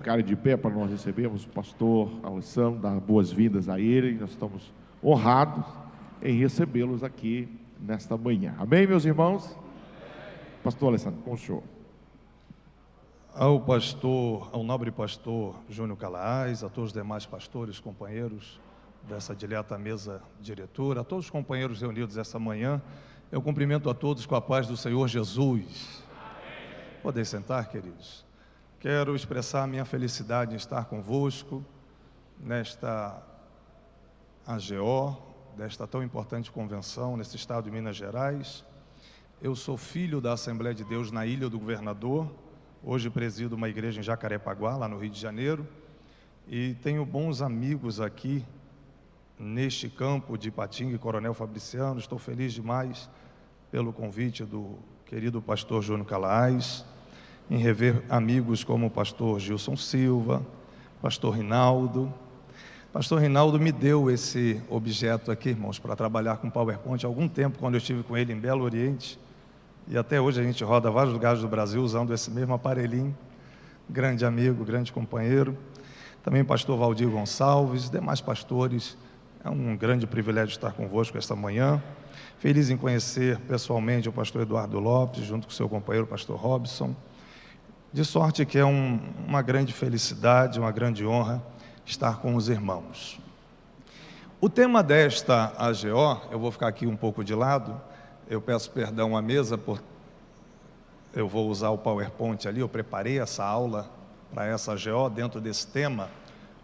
Ficarem de pé para nós recebermos o pastor Alessandro, dar boas-vindas a ele. Nós estamos honrados em recebê-los aqui nesta manhã. Amém, meus irmãos? Pastor Alessandro, com o senhor. Ao nobre pastor Júnior Calaás, a todos os demais pastores, companheiros dessa dileta mesa diretora, a todos os companheiros reunidos essa manhã, eu cumprimento a todos com a paz do Senhor Jesus. Podem sentar, queridos. Quero expressar a minha felicidade em estar convosco nesta AGO, desta tão importante convenção nesse estado de Minas Gerais. Eu sou filho da Assembleia de Deus na Ilha do Governador, hoje presido uma igreja em Jacarepaguá, lá no Rio de Janeiro, e tenho bons amigos aqui neste campo de Ipatinga e Coronel Fabriciano. Estou feliz demais pelo convite do querido pastor Júnior Calaás, em rever amigos como o pastor Gilson Silva, pastor Rinaldo. Pastor Rinaldo me deu esse objeto aqui, irmãos, para trabalhar com PowerPoint há algum tempo, quando eu estive com ele em Belo Oriente, e até hoje a gente roda vários lugares do Brasil usando esse mesmo aparelhinho. Grande amigo, grande companheiro. Também pastor Valdir Gonçalves, demais pastores. É um grande privilégio estar convosco esta manhã. Feliz em conhecer pessoalmente o pastor Eduardo Lopes, junto com seu companheiro pastor Robson. De sorte que é uma grande felicidade, uma grande honra estar com os irmãos. O tema desta AGO, eu vou ficar aqui um pouco de lado, eu peço perdão à mesa, eu vou usar o PowerPoint ali, eu preparei essa aula para essa AGO dentro desse tema,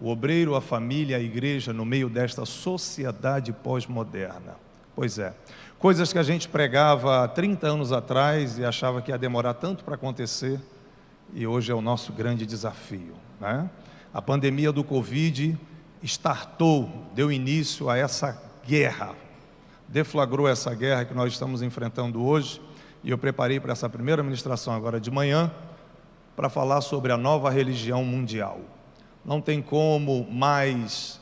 o obreiro, a família, a igreja no meio desta sociedade pós-moderna. Pois é, coisas que a gente pregava há 30 anos atrás e achava que ia demorar tanto para acontecer, e hoje é o nosso grande desafio, né? A pandemia do Covid deu início a essa guerra, deflagrou essa guerra que nós estamos enfrentando hoje, e eu preparei para essa primeira ministração agora de manhã, para falar sobre a nova religião mundial. Não tem como mais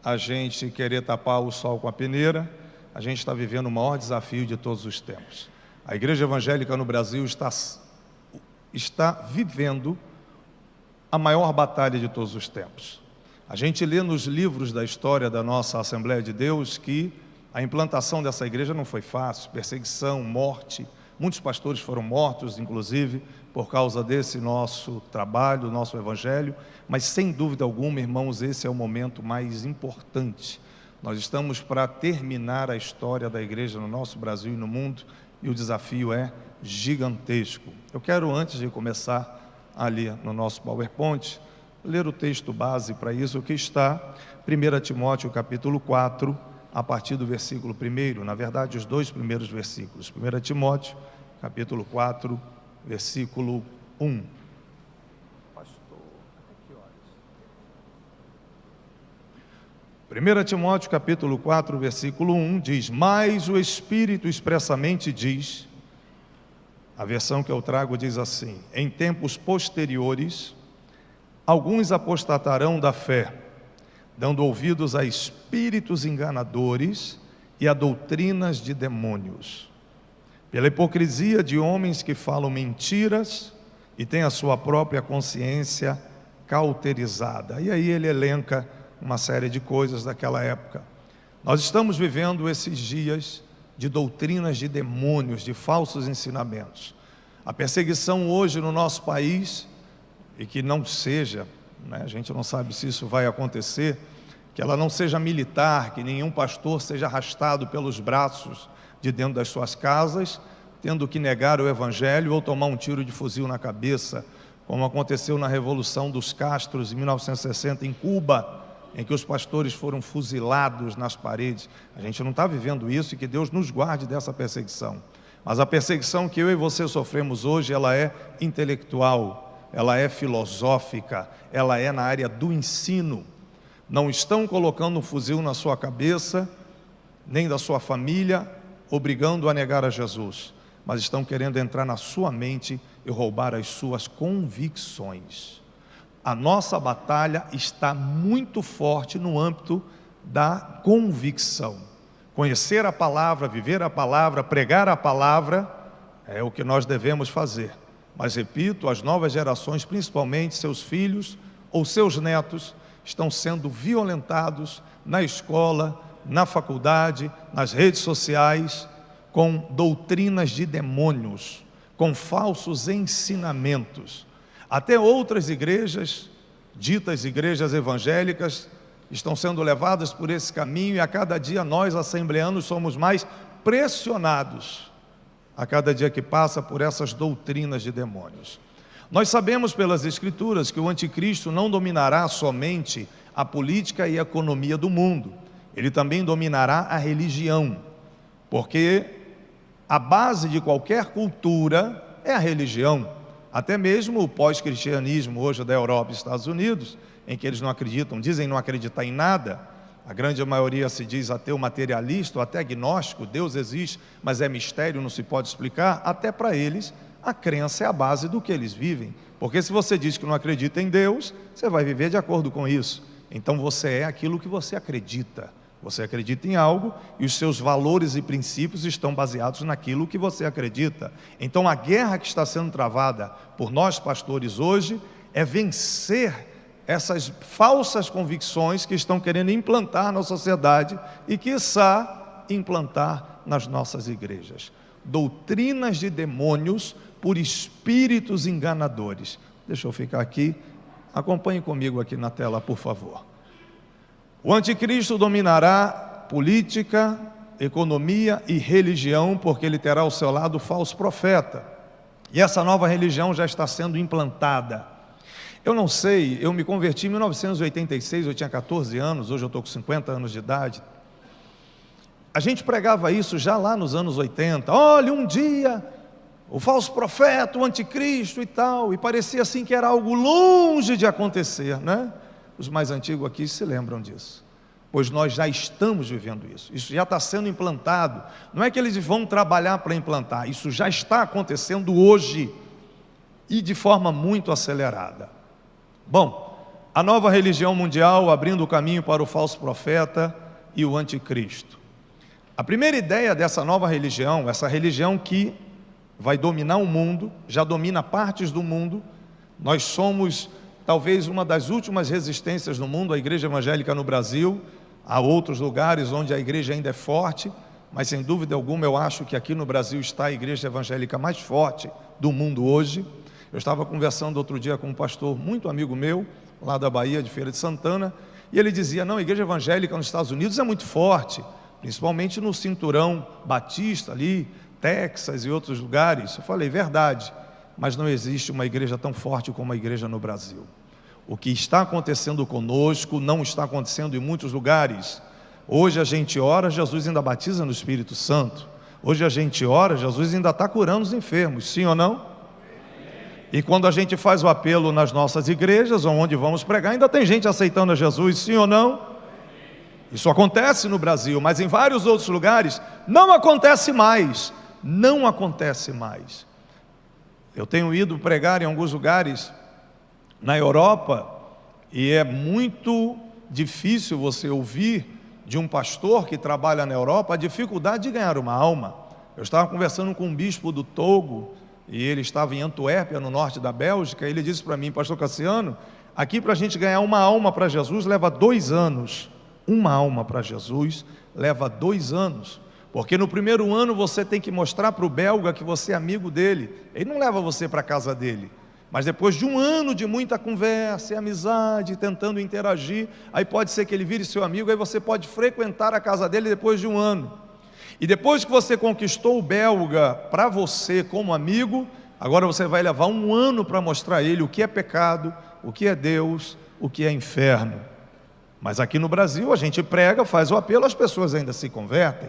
a gente querer tapar o sol com a peneira. A gente está vivendo o maior desafio de todos os tempos. A igreja evangélica no Brasil está vivendo a maior batalha de todos os tempos. A gente lê nos livros da história da nossa Assembleia de Deus que a implantação dessa igreja não foi fácil, perseguição, morte, muitos pastores foram mortos, inclusive, por causa desse nosso trabalho, nosso evangelho, mas sem dúvida alguma, irmãos, esse é o momento mais importante. Nós estamos para terminar a história da igreja no nosso Brasil e no mundo, e o desafio é gigantesco. Eu quero, antes de começar ali no nosso PowerPoint, ler o texto base para isso, que está 1 Timóteo capítulo 4, a partir do versículo 1, na verdade os dois primeiros versículos. 1 Timóteo capítulo 4, versículo 1. Pastor, que horas? 1 Timóteo capítulo 4, versículo 1 diz: mas o Espírito expressamente diz, a versão que eu trago diz assim: em tempos posteriores, alguns apostatarão da fé, dando ouvidos a espíritos enganadores e a doutrinas de demônios, pela hipocrisia de homens que falam mentiras e têm a sua própria consciência cauterizada. E aí ele elenca uma série de coisas daquela época. Nós estamos vivendo esses dias de doutrinas de demônios, de falsos ensinamentos. A perseguição hoje no nosso país, e que não seja, né, a gente não sabe se isso vai acontecer, que ela não seja militar, que nenhum pastor seja arrastado pelos braços de dentro das suas casas, tendo que negar o evangelho ou tomar um tiro de fuzil na cabeça, como aconteceu na Revolução dos Castros em 1960 em Cuba, em que os pastores foram fuzilados nas paredes. A gente não está vivendo isso, e que Deus nos guarde dessa perseguição. Mas a perseguição que eu e você sofremos hoje, ela é intelectual, ela é filosófica, ela é na área do ensino. Não estão colocando um fuzil na sua cabeça, nem da sua família, obrigando a negar a Jesus, mas estão querendo entrar na sua mente e roubar as suas convicções. A nossa batalha está muito forte no âmbito da convicção. Conhecer a palavra, viver a palavra, pregar a palavra, é o que nós devemos fazer. Mas repito, as novas gerações, principalmente seus filhos, ou seus netos estão sendo violentados na escola, na faculdade, nas redes sociais, com doutrinas de demônios, com falsos ensinamentos. Até outras igrejas, ditas igrejas evangélicas, estão sendo levadas por esse caminho, e a cada dia nós, assembleanos, somos mais pressionados, a cada dia que passa, por essas doutrinas de demônios. Nós sabemos pelas Escrituras que o anticristo não dominará somente a política e a economia do mundo, ele também dominará a religião, porque a base de qualquer cultura é a religião. Até mesmo o pós-cristianismo hoje da Europa e Estados Unidos, em que eles não acreditam, dizem não acreditar em nada, a grande maioria se diz ateu materialista ou até agnóstico, Deus existe, mas é mistério, não se pode explicar. Até para eles, a crença é a base do que eles vivem, porque se você diz que não acredita em Deus, você vai viver de acordo com isso. Então você é aquilo que você acredita. Você acredita em algo e os seus valores e princípios estão baseados naquilo que você acredita. Então a guerra que está sendo travada por nós pastores hoje é vencer essas falsas convicções que estão querendo implantar na sociedade e, quiçá, implantar nas nossas igrejas. Doutrinas de demônios por espíritos enganadores. Deixa eu ficar aqui. Acompanhe comigo aqui na tela, por favor. O anticristo dominará política, economia e religião, porque ele terá ao seu lado o falso profeta. E essa nova religião já está sendo implantada. Eu não sei, eu me converti em 1986, eu tinha 14 anos, hoje eu estou com 50 anos de idade. A gente pregava isso já lá nos anos 80. Olha, um dia, o falso profeta, o anticristo e tal, e parecia assim que era algo longe de acontecer, né? Os mais antigos aqui se lembram disso, pois nós já estamos vivendo isso, isso já está sendo implantado. Não é que eles vão trabalhar para implantar, isso já está acontecendo hoje, e de forma muito acelerada. Bom, a nova religião mundial abrindo o caminho para o falso profeta e o anticristo. A primeira ideia dessa nova religião, essa religião que vai dominar o mundo, já domina partes do mundo. Nós somos talvez uma das últimas resistências no mundo, a igreja evangélica no Brasil. Há outros lugares onde a igreja ainda é forte, mas sem dúvida alguma eu acho que aqui no Brasil está a igreja evangélica mais forte do mundo hoje. Eu estava conversando outro dia com um pastor muito amigo meu, lá da Bahia, de Feira de Santana, e ele dizia, não, a igreja evangélica nos Estados Unidos é muito forte, principalmente no cinturão batista ali, Texas e outros lugares. Eu falei, verdade, mas não existe uma igreja tão forte como a igreja no Brasil. O que está acontecendo conosco não está acontecendo em muitos lugares. Hoje a gente ora, Jesus ainda batiza no Espírito Santo. Hoje a gente ora, Jesus ainda está curando os enfermos, sim ou não? E quando a gente faz o apelo nas nossas igrejas, onde vamos pregar, ainda tem gente aceitando a Jesus, sim ou não? Isso acontece no Brasil, mas em vários outros lugares não acontece mais. Não acontece mais. Eu tenho ido pregar em alguns lugares na Europa, e é muito difícil você ouvir de um pastor que trabalha na Europa a dificuldade de ganhar uma alma. Eu estava conversando com um bispo do Togo, e ele estava em Antuérpia, no norte da Bélgica, e ele disse para mim, pastor Cassiano, aqui para a gente ganhar uma alma para Jesus leva 2 anos. Uma alma para Jesus leva 2 anos, porque no primeiro ano você tem que mostrar para o belga que você é amigo dele. Ele não leva você para a casa dele, mas depois de 1 ano de muita conversa e amizade, tentando interagir, aí pode ser que ele vire seu amigo, aí você pode frequentar a casa dele depois de 1 ano. E depois que você conquistou o belga para você como amigo, agora você vai levar 1 ano para mostrar a ele o que é pecado, o que é Deus, o que é inferno. Mas aqui no Brasil a gente prega, faz o apelo, as pessoas ainda se convertem.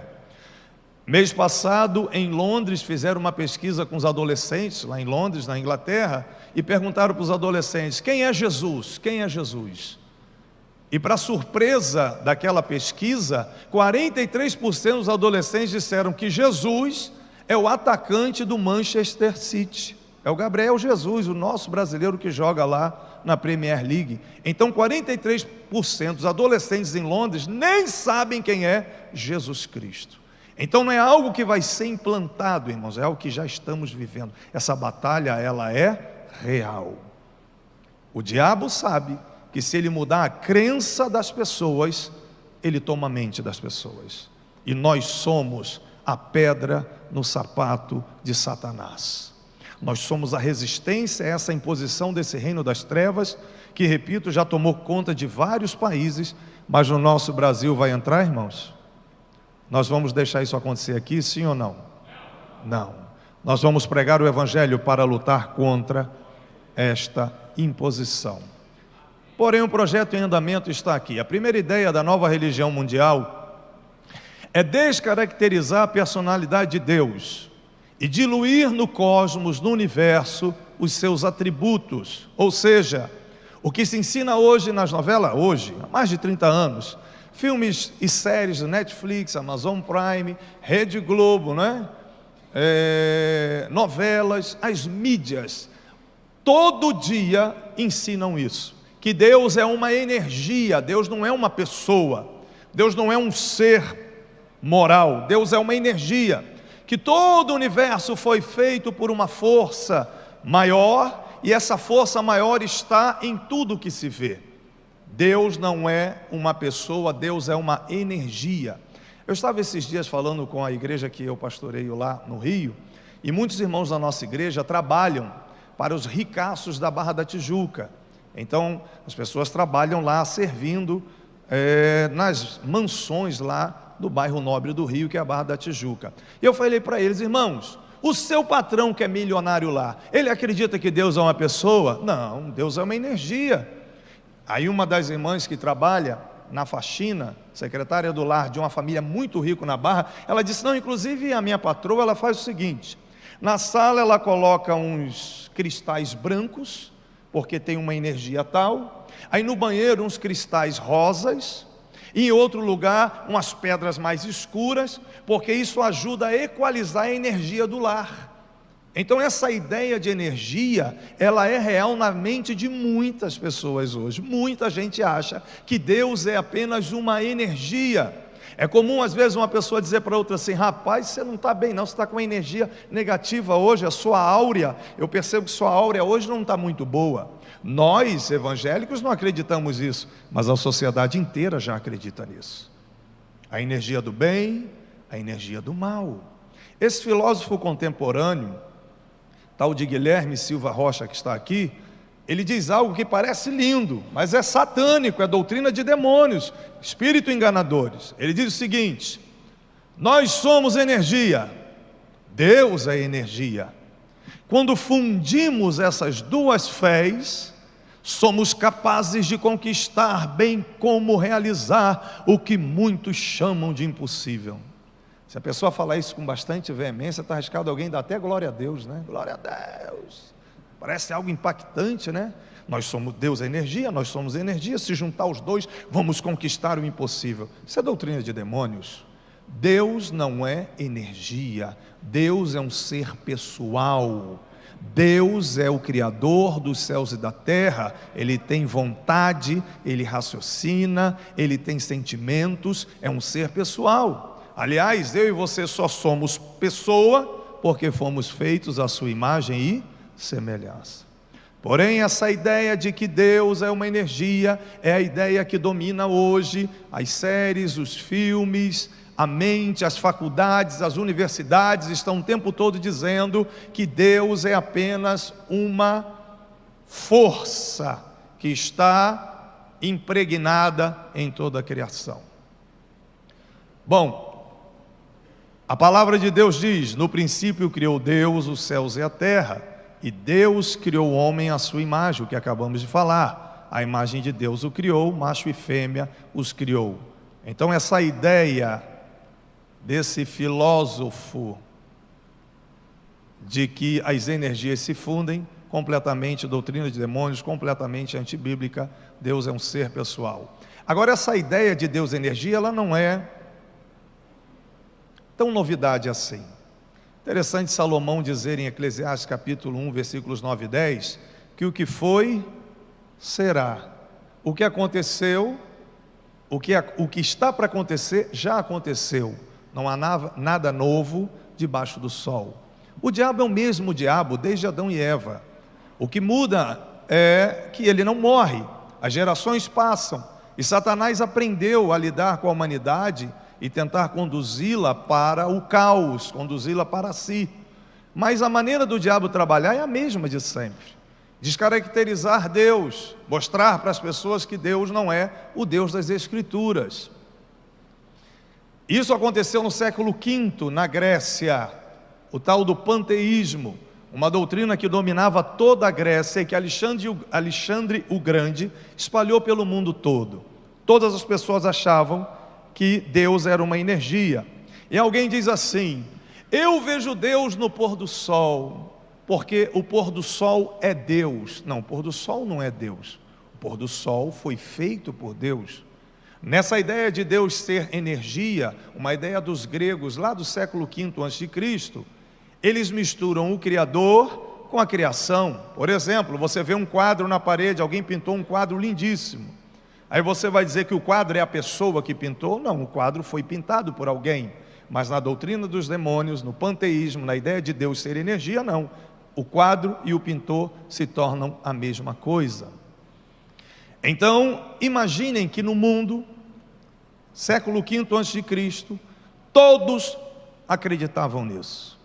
Mês passado em Londres fizeram uma pesquisa com os adolescentes, lá em Londres, na Inglaterra, e perguntaram para os adolescentes, quem é Jesus? Quem é Jesus? E para surpresa daquela pesquisa, 43% dos adolescentes disseram que Jesus é o atacante do Manchester City. É o Gabriel Jesus, o nosso brasileiro que joga lá na Premier League. Então 43% dos adolescentes em Londres nem sabem quem é Jesus Cristo. Então não é algo que vai ser implantado, irmãos, é algo que já estamos vivendo. Essa batalha, ela é real. O diabo sabe que se ele mudar a crença das pessoas, ele toma a mente das pessoas. E nós somos a pedra no sapato de Satanás. Nós somos a resistência a essa imposição desse reino das trevas, que, repito, já tomou conta de vários países, mas no nosso Brasil vai entrar, irmãos? Nós vamos deixar isso acontecer aqui, sim ou não? Não. Nós vamos pregar o Evangelho para lutar contra esta imposição. Porém, o projeto em andamento está aqui. A primeira ideia da nova religião mundial é descaracterizar a personalidade de Deus e diluir no cosmos, no universo, os seus atributos. Ou seja, o que se ensina hoje nas novelas, hoje, há mais de 30 anos, filmes e séries do Netflix, Amazon Prime, Rede Globo, né? Novelas, as mídias, todo dia ensinam isso, que Deus é uma energia, Deus não é uma pessoa, Deus não é um ser moral, Deus é uma energia, que todo o universo foi feito por uma força maior, e essa força maior está em tudo que se vê. Deus não é uma pessoa, Deus é uma energia. Eu estava esses dias falando com a igreja que eu pastoreio lá no Rio, e muitos irmãos da nossa igreja trabalham para os ricaços da Barra da Tijuca. Então, as pessoas trabalham lá servindo nas mansões lá do bairro nobre do Rio, que é a Barra da Tijuca. E eu falei para eles: irmãos, o seu patrão que é milionário lá, ele acredita que Deus é uma pessoa? Não, Deus é uma energia. Aí uma das irmãs que trabalha na faxina, secretária do lar de uma família muito rica na Barra, ela disse: não, inclusive a minha patroa, ela faz o seguinte, na sala ela coloca uns cristais brancos, porque tem uma energia tal, aí no banheiro uns cristais rosas, e em outro lugar umas pedras mais escuras, porque isso ajuda a equalizar a energia do lar. Então essa ideia de energia, ela é real na mente de muitas pessoas hoje. Muita gente acha que Deus é apenas uma energia. É comum às vezes uma pessoa dizer para outra assim: rapaz, você não está bem não, você está com uma energia negativa hoje, a sua áurea, eu percebo que sua áurea hoje não está muito boa. Nós evangélicos não acreditamos nisso, mas a sociedade inteira já acredita nisso. A energia do bem, a energia do mal. Esse filósofo contemporâneo, tal de Guilherme Silva Rocha, que está aqui, ele diz algo que parece lindo, mas é satânico, é doutrina de demônios, espírito enganadores. Ele diz o seguinte: nós somos energia, Deus é energia. Quando fundimos essas duas fés, somos capazes de conquistar, bem como realizar o que muitos chamam de impossível. Se a pessoa falar isso com bastante veemência, está arriscado alguém dar até glória a Deus, né? Glória a Deus, parece algo impactante, né? Nós somos, Deus é energia, nós somos energia, se juntar os dois, vamos conquistar o impossível. Isso é doutrina de demônios. Deus não é energia, Deus é um ser pessoal. Deus é o Criador dos céus e da terra. Ele tem vontade, Ele raciocina, Ele tem sentimentos, é um ser pessoal. Aliás, eu e você só somos pessoa porque fomos feitos à sua imagem e semelhança. Porém, essa ideia de que Deus é uma energia é a ideia que domina hoje as séries, os filmes, a mente, as faculdades, as universidades estão o tempo todo dizendo que Deus é apenas uma força que está impregnada em toda a criação. Bom, a palavra de Deus diz: no princípio criou Deus os céus e a terra, e Deus criou o homem à sua imagem, o que acabamos de falar. A imagem de Deus o criou, macho e fêmea os criou. Então essa ideia desse filósofo de que as energias se fundem, completamente doutrina de demônios, completamente antibíblica. Deus é um ser pessoal. Agora, essa ideia de Deus energia, ela não é tão novidade assim. Interessante Salomão dizer em Eclesiastes capítulo 1, versículos 9 e 10, que o que foi, será. O que aconteceu, o que está para acontecer, já aconteceu. Não há nada novo debaixo do sol. O diabo é o mesmo diabo desde Adão e Eva. O que muda é que ele não morre. as gerações passam, e Satanás aprendeu a lidar com a humanidade e tentar conduzi-la para o caos, conduzi-la para si. Mas a maneira do diabo trabalhar é a mesma de sempre: descaracterizar Deus, mostrar para as pessoas que Deus não é o Deus das Escrituras. Isso aconteceu no século V, na Grécia, o tal do panteísmo, uma doutrina que dominava toda a Grécia e que Alexandre o Grande espalhou pelo mundo todo. Todas as pessoas achavam que Deus era uma energia. E alguém diz assim: eu vejo Deus no pôr do sol, porque o pôr do sol é Deus. Não, o pôr do sol não é Deus. O pôr do sol foi feito por Deus. Nessa ideia de Deus ser energia, uma ideia dos gregos lá do século V a.C., eles misturam o Criador com a criação. Por exemplo, você vê um quadro na parede, alguém pintou um quadro lindíssimo. Aí você vai dizer que o quadro é a pessoa que pintou? Não, o quadro foi pintado por alguém. Mas na doutrina dos demônios, no panteísmo, na ideia de Deus ser energia, não. O quadro e o pintor se tornam a mesma coisa. Então, imaginem que no mundo, século V a.C., todos acreditavam nisso.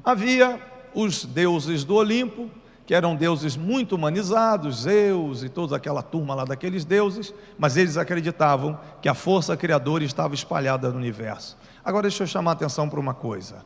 Havia os deuses do Olimpo, que eram deuses muito humanizados, Zeus e toda aquela turma lá daqueles deuses, mas eles acreditavam que a força criadora estava espalhada no universo. Agora deixa eu chamar a atenção para uma coisa: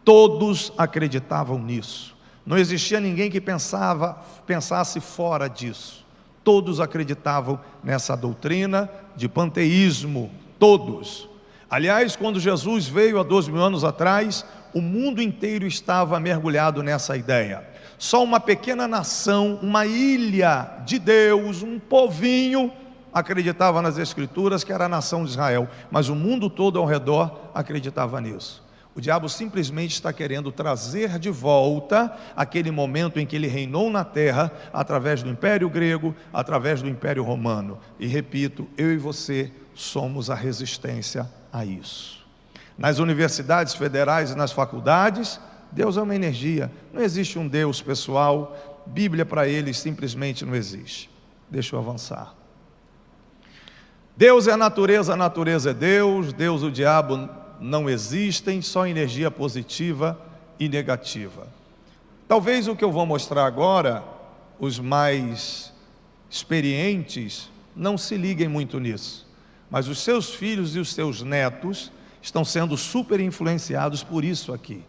todos acreditavam nisso, não existia ninguém que pensasse fora disso. Todos acreditavam nessa doutrina de panteísmo, todos. Aliás, quando Jesus veio há 2000 anos atrás, o mundo inteiro estava mergulhado nessa ideia. Só uma pequena nação, uma ilha de Deus, um povinho, acreditava nas Escrituras, que era a nação de Israel, mas o mundo todo ao redor acreditava nisso. O diabo simplesmente está querendo trazer de volta aquele momento em que ele reinou na terra, através do Império Grego, através do Império Romano. E repito, eu e você somos a resistência a isso. Nas universidades federais e nas faculdades, Deus é uma energia, não existe um Deus pessoal, Bíblia para eles simplesmente não existe. Deixa eu avançar. Deus é a natureza é Deus, Deus e o diabo não existem, só energia positiva e negativa. Talvez o que eu vou mostrar agora, os mais experientes não se liguem muito nisso, mas os seus filhos e os seus netos estão sendo super influenciados por isso aqui.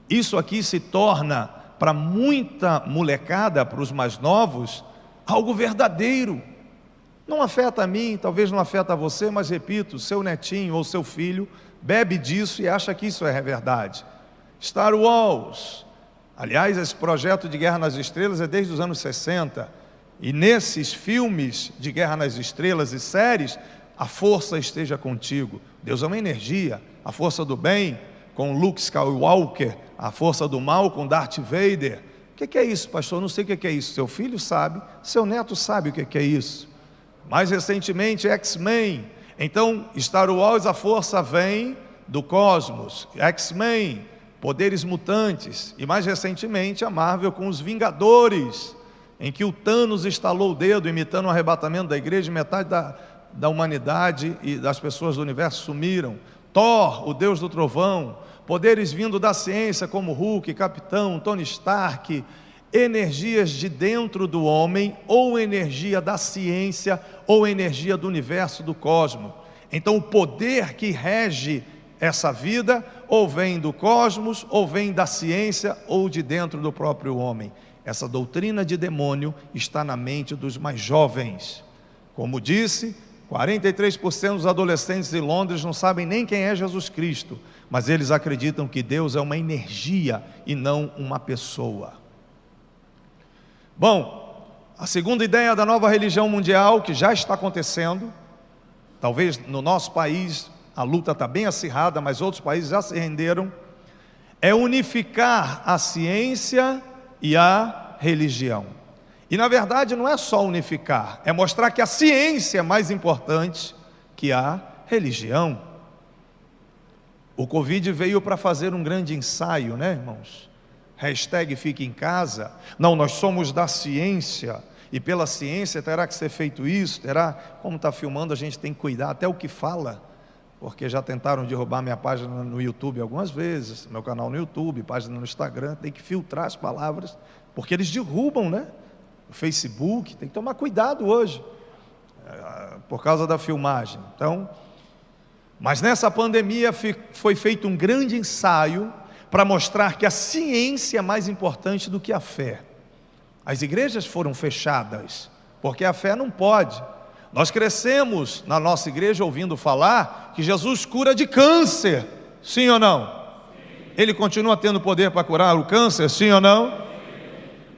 Isso aqui se torna, para muita molecada, para os mais novos, algo verdadeiro. Não afeta a mim, talvez não afeta a você, mas repito, seu netinho ou seu filho bebe disso e acha que isso é verdade. Star Wars, aliás, esse projeto de Guerra nas Estrelas é desde os anos 60, e nesses filmes de Guerra nas Estrelas e séries, a força esteja contigo. Deus é uma energia, a força do bem com Luke Skywalker, a força do mal com Darth Vader. O que é isso, pastor? Não sei o que é isso. Seu filho sabe, seu neto sabe o que é isso. Mais recentemente, X-Men. Então, Star Wars, a força vem do cosmos. X-Men, poderes mutantes. E mais recentemente, a Marvel com os Vingadores, em que o Thanos estalou o dedo, imitando o arrebatamento da igreja, metade da humanidade e das pessoas do universo sumiram. Thor, o Deus do trovão. Poderes vindo da ciência, como Hulk, Capitão, Tony Stark. Energias de dentro do homem, ou energia da ciência, ou energia do universo, do cosmos. Então o poder que rege essa vida, ou vem do cosmos, ou vem da ciência, ou de dentro do próprio homem. Essa doutrina de demônio está na mente dos mais jovens. Como disse, 43% dos adolescentes em Londres não sabem nem quem é Jesus Cristo, mas eles acreditam que Deus é uma energia e não uma pessoa. Bom, a segunda ideia da nova religião mundial, que já está acontecendo, talvez no nosso país a luta está bem acirrada, mas outros países já se renderam, é unificar a ciência e a religião. E na verdade não é só unificar, é mostrar que a ciência é mais importante que a religião. O Covid veio para fazer um grande ensaio, né, irmãos? Hashtag fique em casa. Não, nós somos da ciência e pela ciência terá que ser feito isso, terá, como está filmando, a gente tem que cuidar até o que fala, porque já tentaram derrubar minha página no YouTube algumas vezes, meu canal no YouTube, página no Instagram, tem que filtrar as palavras, porque eles derrubam, né? O Facebook, tem que tomar cuidado hoje, por causa da filmagem. Então, mas nessa pandemia foi feito um grande ensaio para mostrar que a ciência é mais importante do que a fé. As igrejas foram fechadas, porque a fé não pode. Nós crescemos na nossa igreja ouvindo falar que Jesus cura de câncer, sim ou não? Sim. Ele continua tendo poder para curar o câncer, sim ou não? Sim.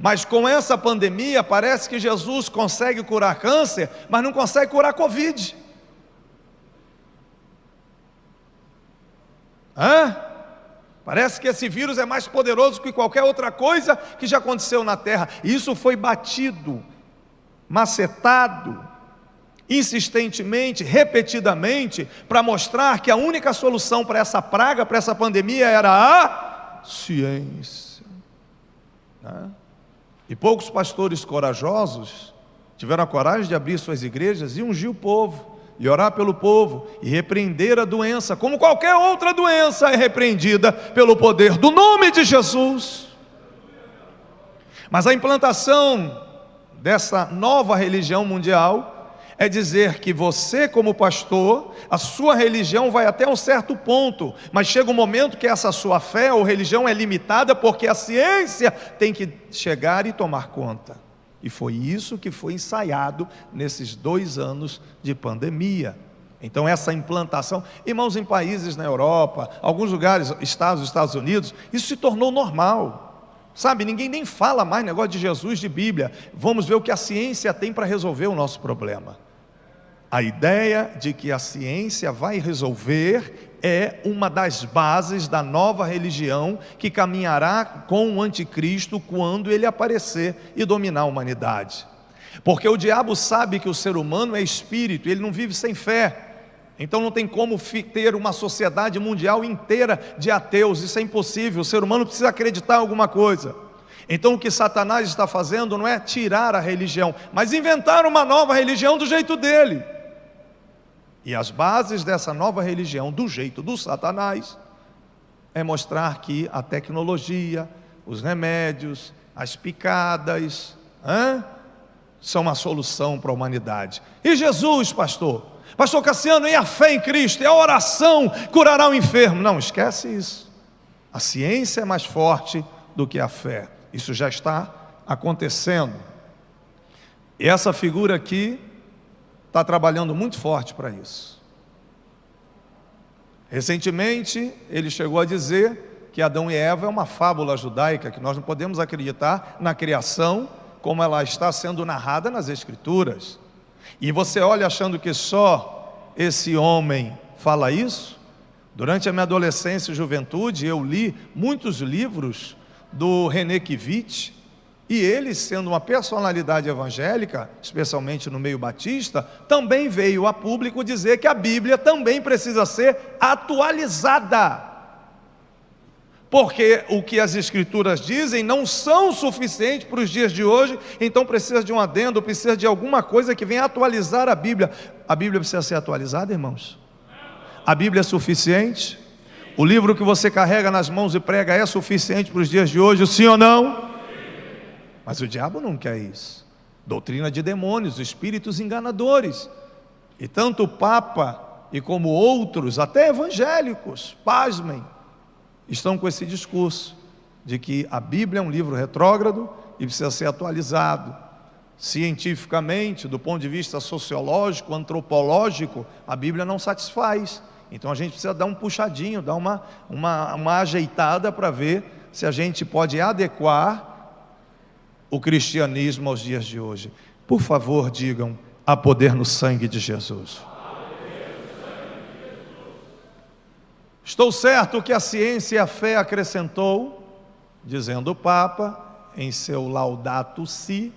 Mas com essa pandemia parece que Jesus consegue curar câncer, mas não consegue curar Covid. Parece que esse vírus é mais poderoso que qualquer outra coisa que já aconteceu na terra. Isso foi batido, macetado, insistentemente, repetidamente, para mostrar que a única solução para essa praga, para essa pandemia, era a ciência. E poucos pastores corajosos tiveram a coragem de abrir suas igrejas e ungir o povo, e orar pelo povo, e repreender a doença, como qualquer outra doença é repreendida pelo poder do nome de Jesus. Mas a implantação dessa nova religião mundial é dizer que você, como pastor, a sua religião vai até um certo ponto, mas chega um momento que essa sua fé ou religião é limitada, porque a ciência tem que chegar e tomar conta. E foi isso que foi ensaiado nesses 2 anos de pandemia. Então essa implantação, irmãos, em países na Europa, alguns lugares, estados dos Estados Unidos, isso se tornou normal. Sabe, ninguém nem fala mais negócio de Jesus, de Bíblia. Vamos ver o que a ciência tem para resolver o nosso problema. A ideia de que a ciência vai resolver é uma das bases da nova religião que caminhará com o anticristo quando ele aparecer e dominar a humanidade. Porque o diabo sabe que o ser humano é espírito, ele não vive sem fé. Então não tem como ter uma sociedade mundial inteira de ateus, isso é impossível. O ser humano precisa acreditar em alguma coisa. Então o que Satanás está fazendo não é tirar a religião, mas inventar uma nova religião do jeito dele. E as bases dessa nova religião, do jeito do Satanás, é mostrar que a tecnologia, os remédios, as picadas, são a solução para a humanidade. E Jesus, pastor Cassiano, e a fé em Cristo, e a oração curará o enfermo? Não, esquece isso. A ciência é mais forte do que a fé. Isso já está acontecendo. E essa figura aqui está trabalhando muito forte para isso. Recentemente, ele chegou a dizer que Adão e Eva é uma fábula judaica, que nós não podemos acreditar na criação como ela está sendo narrada nas Escrituras. E você olha achando que só esse homem fala isso? Durante a minha adolescência e juventude, eu li muitos livros do René Kivitz, e ele, sendo uma personalidade evangélica, especialmente no meio batista, também veio a público dizer que a Bíblia também precisa ser atualizada, porque o que as Escrituras dizem não são suficientes para os dias de hoje, então precisa de um adendo, precisa de alguma coisa que venha atualizar a Bíblia. A Bíblia precisa ser atualizada, irmãos? A Bíblia é suficiente? O livro que você carrega nas mãos e prega é suficiente para os dias de hoje, sim ou não? Mas o diabo não quer isso. Doutrina de demônios, espíritos enganadores. E tanto o Papa e como outros, até evangélicos, pasmem, estão com esse discurso de que a Bíblia é um livro retrógrado e precisa ser atualizado. Cientificamente, do ponto de vista sociológico, antropológico, a Bíblia não satisfaz. Então a gente precisa dar um puxadinho, dar uma ajeitada para ver se a gente pode adequar o cristianismo aos dias de hoje. Por favor, digam: há poder no sangue de Jesus. Estou certo que a ciência e a fé acrescentou, dizendo o Papa em seu Laudato Si,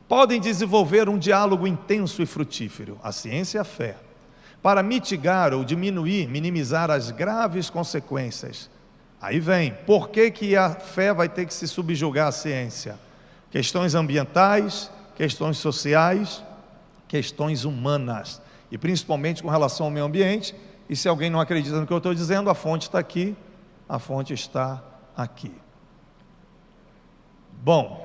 podem desenvolver um diálogo intenso e frutífero, a ciência e a fé, para mitigar ou diminuir, minimizar as graves consequências. Aí vem, por que a fé vai ter que se subjugar à ciência? Questões ambientais, questões sociais, questões humanas, e principalmente com relação ao meio ambiente. E se alguém não acredita no que eu estou dizendo, a fonte está aqui, a fonte está aqui. Bom,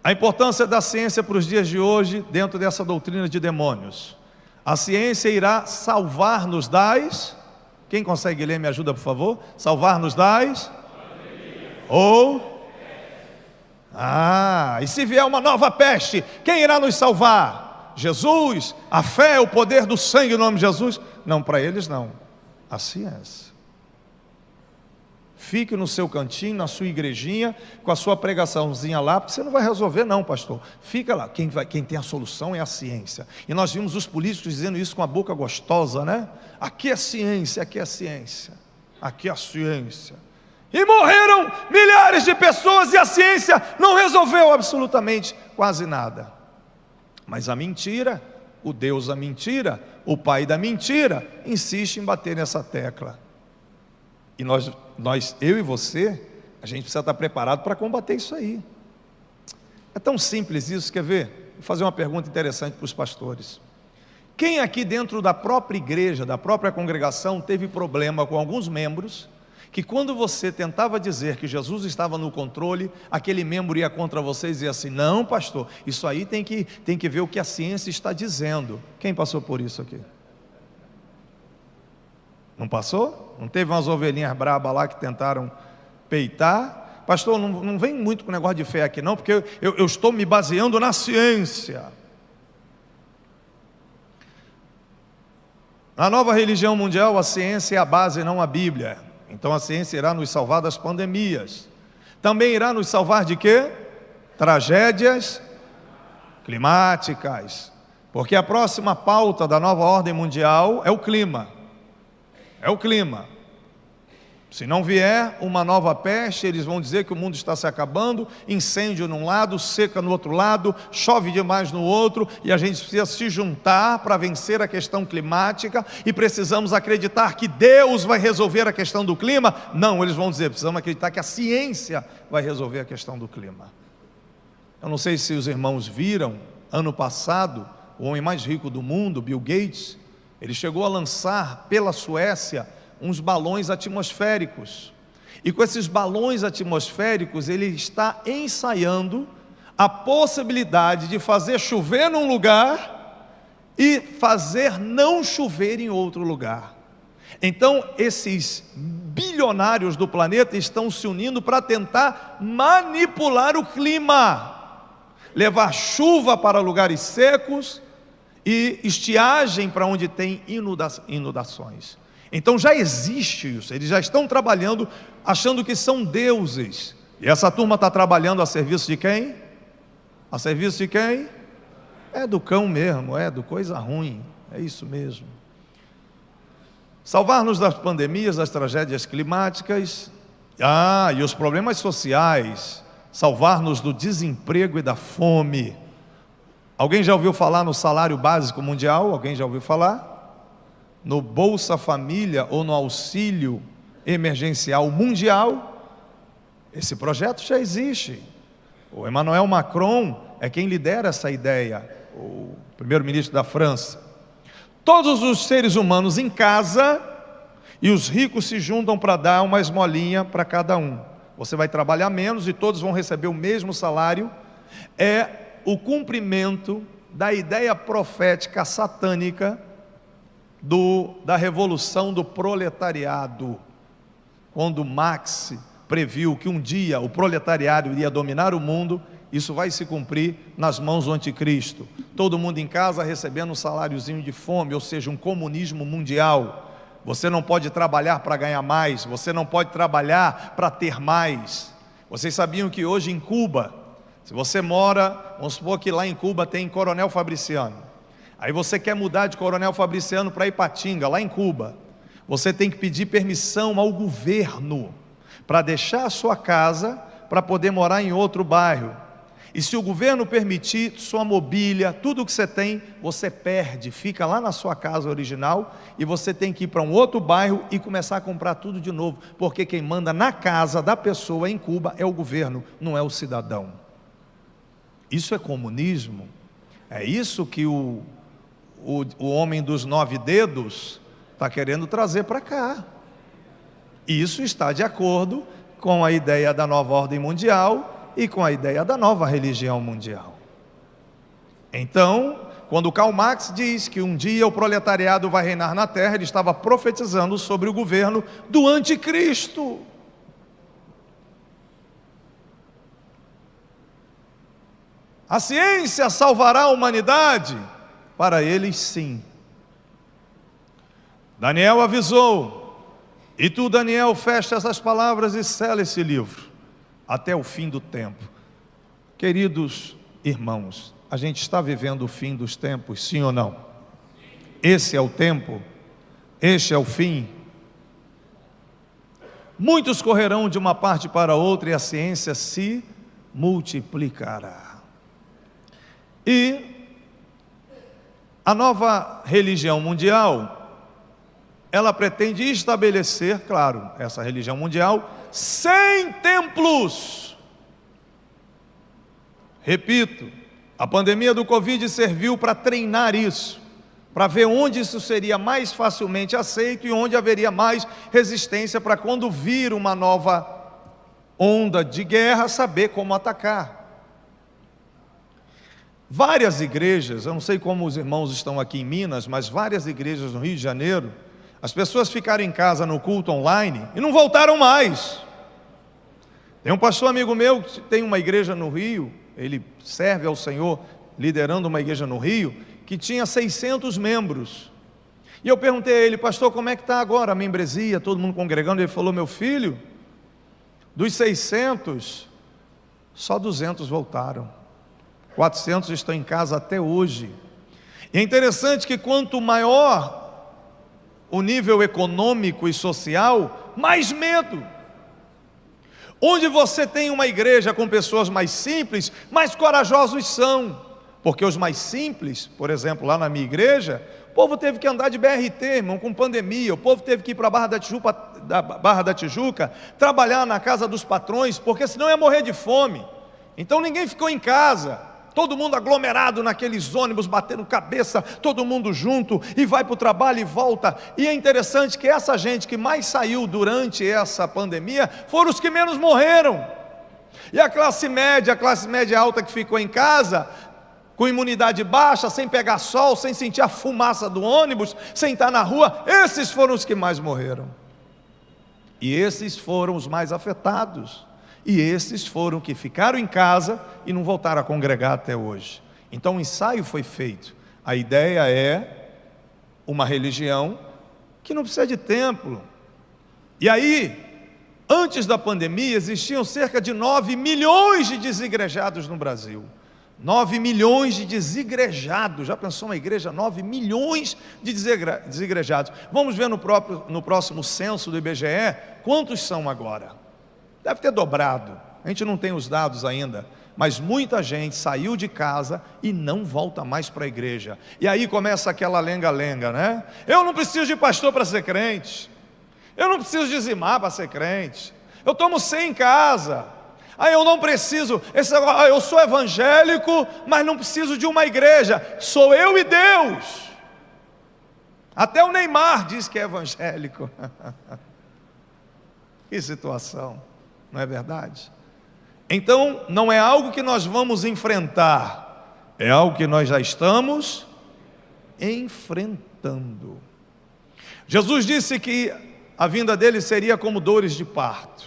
a importância da ciência para os dias de hoje, dentro dessa doutrina de demônios. A ciência irá salvar-nos das... Quem consegue ler, me ajuda, por favor? Salvar-nos das... Ou... e se vier uma nova peste, quem irá nos salvar? Jesus, a fé, o poder do sangue, em nome de Jesus? Não, para eles não, a ciência. Fique no seu cantinho, na sua igrejinha, com a sua pregaçãozinha lá, porque você não vai resolver não, pastor. Fica lá, quem tem a solução é a ciência. E nós vimos os políticos dizendo isso com a boca gostosa, né? Aqui é ciência, aqui é ciência, aqui é a ciência. E morreram milhares de pessoas e a ciência não resolveu absolutamente quase nada. Mas a mentira, o Deus da mentira, o pai da mentira, insiste em bater nessa tecla. E nós, eu e você, a gente precisa estar preparado para combater isso aí. É tão simples isso, quer ver? Vou fazer uma pergunta interessante para os pastores. Quem aqui dentro da própria igreja, da própria congregação, teve problema com alguns membros, que quando você tentava dizer que Jesus estava no controle, aquele membro ia contra você e dizia assim: não, pastor, isso aí tem que ver o que a ciência está dizendo. Quem passou por isso aqui? Não passou? Não teve umas ovelhinhas brabas lá que tentaram peitar? Pastor, não vem muito com negócio de fé aqui não, porque eu estou me baseando na ciência. Na nova religião mundial, a ciência é a base, não a Bíblia. Então a ciência irá nos salvar das pandemias. Também irá nos salvar de quê? Tragédias climáticas. Porque a próxima pauta da nova ordem mundial é o clima. É o clima. Se não vier uma nova peste, eles vão dizer que o mundo está se acabando, incêndio num lado, seca no outro lado, chove demais no outro, e a gente precisa se juntar para vencer a questão climática, e precisamos acreditar que Deus vai resolver a questão do clima. Não, eles vão dizer, precisamos acreditar que a ciência vai resolver a questão do clima. Eu não sei se os irmãos viram, ano passado, o homem mais rico do mundo, Bill Gates, ele chegou a lançar pela Suécia uns balões atmosféricos, e com esses balões atmosféricos ele está ensaiando a possibilidade de fazer chover num lugar e fazer não chover em outro lugar. Então esses bilionários do planeta estão se unindo para tentar manipular o clima, levar chuva para lugares secos e estiagem para onde tem inundações. Então já existe isso, eles já estão trabalhando achando que são deuses. E essa turma está trabalhando a serviço de quem? A serviço de quem? É do cão mesmo, é do coisa ruim, é isso mesmo. Salvar-nos das pandemias, das tragédias climáticas, e os problemas sociais, salvar-nos do desemprego e da fome. Alguém já ouviu falar no salário básico mundial? Alguém já ouviu falar? No Bolsa Família ou no auxílio emergencial mundial? Esse projeto já existe. O Emmanuel Macron é quem lidera essa ideia, o primeiro-ministro da França. Todos os seres humanos em casa, e os ricos se juntam para dar uma esmolinha para cada um. Você vai trabalhar menos e todos vão receber o mesmo salário. É o cumprimento da ideia profética satânica da revolução do proletariado, quando Marx previu que um dia o proletariado iria dominar o mundo. Isso vai se cumprir nas mãos do anticristo. Todo mundo em casa recebendo um saláriozinho de fome, ou seja, um comunismo mundial. Você não pode trabalhar para ganhar mais, você não pode trabalhar para ter mais. Vocês sabiam que hoje em Cuba, se você mora, vamos supor que lá em Cuba tem Coronel Fabriciano, aí você quer mudar de Coronel Fabriciano para Ipatinga, lá em Cuba, você tem que pedir permissão ao governo para deixar a sua casa para poder morar em outro bairro. E se o governo permitir, sua mobília, tudo que você tem, você perde, fica lá na sua casa original, e você tem que ir para um outro bairro e começar a comprar tudo de novo, porque quem manda na casa da pessoa em Cuba é o governo, não é o cidadão. Isso é comunismo? É isso que o homem dos 9 dedos está querendo trazer para cá. Isso está de acordo com a ideia da nova ordem mundial e com a ideia da nova religião mundial. Então, quando Karl Marx diz que um dia o proletariado vai reinar na terra, ele estava profetizando sobre o governo do anticristo. A ciência salvará a humanidade? Para eles, sim. Daniel avisou, e tu, Daniel, fecha essas palavras e sela esse livro, até o fim do tempo. Queridos irmãos, a gente está vivendo o fim dos tempos, sim ou não? Esse é o tempo? Este é o fim? Muitos correrão de uma parte para outra e a ciência se multiplicará. E a nova religião mundial, ela pretende estabelecer, claro, essa religião mundial, 100 templos. Repito, a pandemia do Covid serviu para treinar isso, para ver onde isso seria mais facilmente aceito e onde haveria mais resistência para quando vir uma nova onda de guerra, saber como atacar. Várias igrejas, eu não sei como os irmãos estão aqui em Minas, mas várias igrejas no Rio de Janeiro, as pessoas ficaram em casa no culto online e não voltaram mais. Tem um pastor amigo meu que tem uma igreja no Rio, ele serve ao Senhor liderando uma igreja no Rio, que tinha 600 membros. E eu perguntei a ele, pastor, como é que está agora a membresia, todo mundo congregando? Ele falou, meu filho, dos 600, só 200 voltaram. 400 estão em casa até hoje. E é interessante que quanto maior o nível econômico e social, mais medo. Onde você tem uma igreja com pessoas mais simples, mais corajosos são. Porque os mais simples, por exemplo, lá na minha igreja, o povo teve que andar de BRT, irmão, com pandemia. O povo teve que ir para a Barra da Tijuca, trabalhar na casa dos patrões, porque senão ia morrer de fome. Então ninguém ficou em casa. Todo mundo aglomerado naqueles ônibus, batendo cabeça, todo mundo junto, e vai para o trabalho e volta. E é interessante que essa gente que mais saiu durante essa pandemia, foram os que menos morreram. E a classe média alta que ficou em casa, com imunidade baixa, sem pegar sol, sem sentir a fumaça do ônibus, sem estar na rua, esses foram os que mais morreram. E esses foram os mais afetados. E esses foram que ficaram em casa e não voltaram a congregar até hoje. Então o ensaio foi feito. A ideia é uma religião que não precisa de templo. E aí, antes da pandemia, existiam cerca de 9 milhões de desigrejados no Brasil. 9 milhões de desigrejados. Já pensou uma igreja? 9 milhões de desigrejados. Vamos ver no próximo censo do IBGE, quantos são agora? Deve ter dobrado, a gente não tem os dados ainda, mas muita gente saiu de casa e não volta mais para a igreja. E aí começa aquela lenga-lenga, né? Eu não preciso de pastor para ser crente, eu não preciso dizimar para ser crente, eu tomo 100 em casa, eu não preciso, eu sou evangélico, mas não preciso de uma igreja, sou eu e Deus. Até o Neymar diz que é evangélico. Que situação. Não é verdade? Então, não é algo que nós vamos enfrentar, é algo que nós já estamos enfrentando. Jesus disse que a vinda dele seria como dores de parto.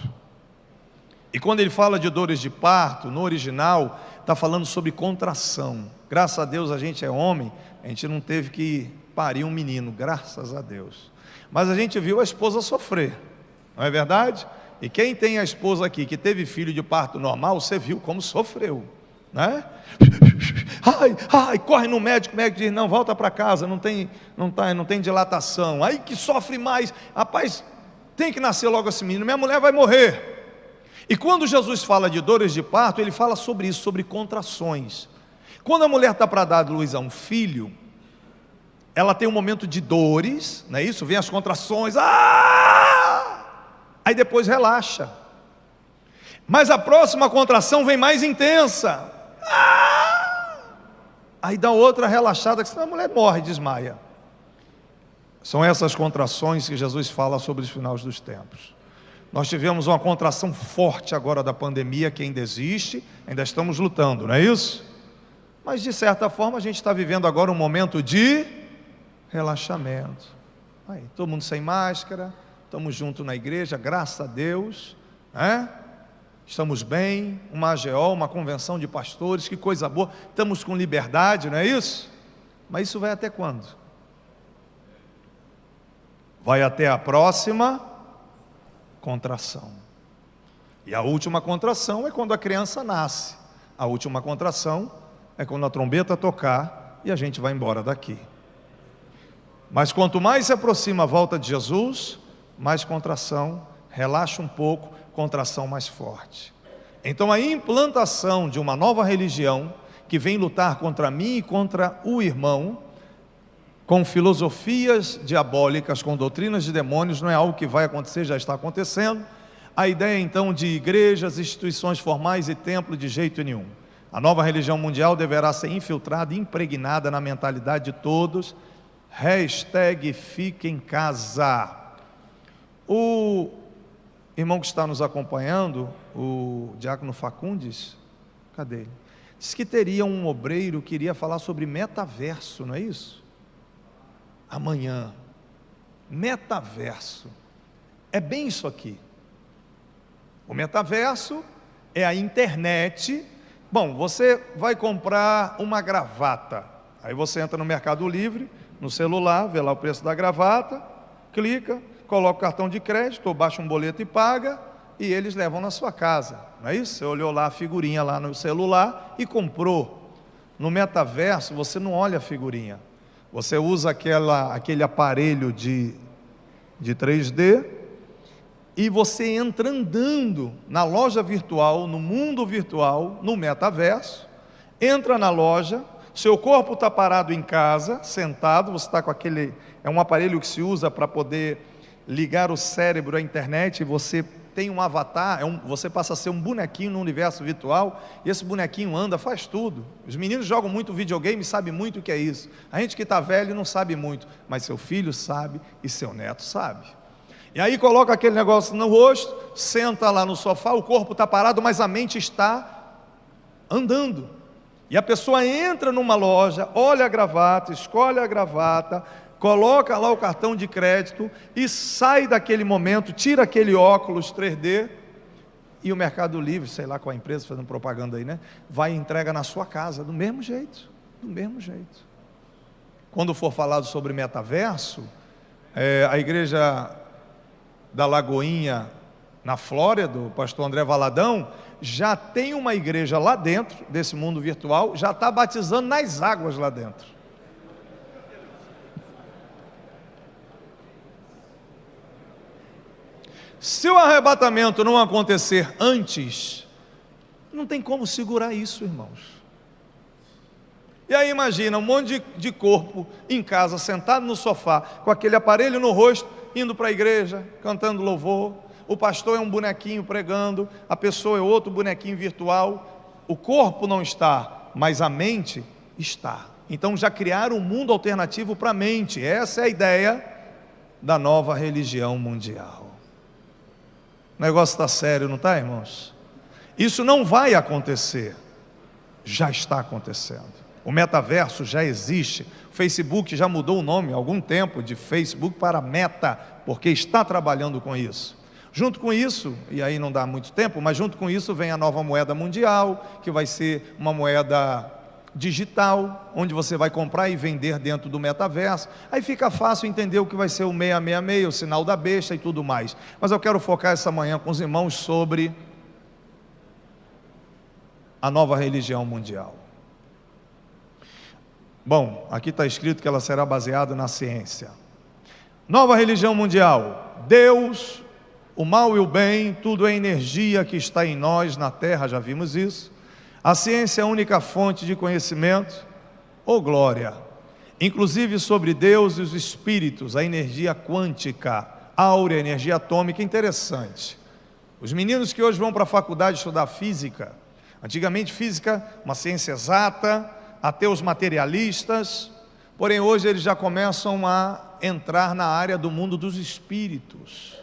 E quando ele fala de dores de parto, no original, está falando sobre contração. Graças a Deus a gente é homem, a gente não teve que parir um menino, graças a Deus. Mas a gente viu a esposa sofrer, não é verdade? E quem tem a esposa aqui que teve filho de parto normal, você viu como sofreu, né? Corre no médico, o médico diz, não, volta para casa, não tem dilatação. Aí que sofre mais, rapaz, tem que nascer logo esse menino, minha mulher vai morrer. E quando Jesus fala de dores de parto, ele fala sobre isso, sobre contrações. Quando a mulher está para dar à luz a um filho, ela tem um momento de dores, não é isso? Vem as contrações, aí depois relaxa. Mas a próxima contração vem mais intensa. Aí dá outra relaxada, que senão a mulher morre, desmaia. São essas contrações que Jesus fala sobre os finais dos tempos. Nós tivemos uma contração forte agora da pandemia, que ainda existe, ainda estamos lutando, não é isso? Mas de certa forma a gente está vivendo agora um momento de relaxamento. Aí, todo mundo sem máscara, estamos juntos na igreja, graças a Deus, né? Estamos bem, uma AGO, uma convenção de pastores, que coisa boa, estamos com liberdade, não é isso? Mas isso vai até quando? Vai até a próxima contração. E a última contração é quando a criança nasce. A última contração é quando a trombeta tocar e a gente vai embora daqui. Mas quanto mais se aproxima a volta de Jesus, mais contração, relaxa um pouco, contração mais forte. Então a implantação de uma nova religião, que vem lutar contra mim e contra o irmão, com filosofias diabólicas, com doutrinas de demônios, não é algo que vai acontecer, já está acontecendo. A ideia então de igrejas, instituições formais e templo, de jeito nenhum. A nova religião mundial deverá ser infiltrada, impregnada na mentalidade de todos. #fique em casa. O irmão que está nos acompanhando, o diácono Facundes, cadê ele? Disse que teria um obreiro que iria falar sobre metaverso, não é isso? Amanhã. Metaverso. É bem isso aqui. O metaverso é a internet. Bom, você vai comprar uma gravata. Aí você entra no Mercado Livre, no celular, vê lá o preço da gravata, clica, coloca o cartão de crédito, ou baixa um boleto e paga, e eles levam na sua casa, não é isso? Você olhou lá a figurinha lá no celular e comprou. No metaverso você não olha a figurinha, você usa aquele aparelho de 3D, e você entra andando na loja virtual, no mundo virtual, no metaverso, entra na loja, seu corpo está parado em casa, sentado, você está com aquele, é um aparelho que se usa para poder ligar o cérebro à internet, e você tem um avatar, você passa a ser um bonequinho no universo virtual, e esse bonequinho anda, faz tudo. Os meninos jogam muito videogame, sabem muito o que é isso. A gente que está velho não sabe muito, mas seu filho sabe e seu neto sabe. E aí coloca aquele negócio no rosto, senta lá no sofá, o corpo está parado, mas a mente está andando. E a pessoa entra numa loja, olha a gravata, escolhe a gravata, coloca lá o cartão de crédito e sai daquele momento, tira aquele óculos 3D, e o Mercado Livre, sei lá qual a empresa fazendo propaganda aí, né? Vai e entrega na sua casa, do mesmo jeito, do mesmo jeito. Quando for falado sobre metaverso, a igreja da Lagoinha, na Flórida, o pastor André Valadão, já tem uma igreja lá dentro desse mundo virtual, já está batizando nas águas lá dentro. Se o arrebatamento não acontecer antes, não tem como segurar isso, irmãos. E aí imagina um monte de corpo em casa, sentado no sofá, com aquele aparelho no rosto, indo para a igreja, cantando louvor. O pastor é um bonequinho pregando, a pessoa é outro bonequinho virtual. O corpo não está, mas a mente está. Então já criaram um mundo alternativo para a mente. Essa é a ideia da nova religião mundial. O negócio está sério, não está, irmãos? Isso não vai acontecer, já está acontecendo. O metaverso já existe. O Facebook já mudou o nome há algum tempo de Facebook para Meta, porque está trabalhando com isso. Junto com isso, e aí não dá muito tempo, mas junto com isso vem a nova moeda mundial, que vai ser uma moeda digital, onde você vai comprar e vender dentro do metaverso. Aí fica fácil entender o que vai ser o 666, o sinal da besta e tudo mais. Mas eu quero focar essa manhã com os irmãos sobre a nova religião mundial. Bom, aqui está escrito que ela será baseada na ciência. Nova religião mundial: Deus, o mal e o bem, tudo é energia que está em nós, na terra, já vimos isso. A ciência é a única fonte de conhecimento, ou glória, inclusive sobre Deus e os espíritos, a energia quântica, áurea, energia atômica. Interessante. Os meninos que hoje vão para a faculdade estudar física, antigamente física, uma ciência exata, ateus materialistas, porém hoje eles já começam a entrar na área do mundo dos espíritos,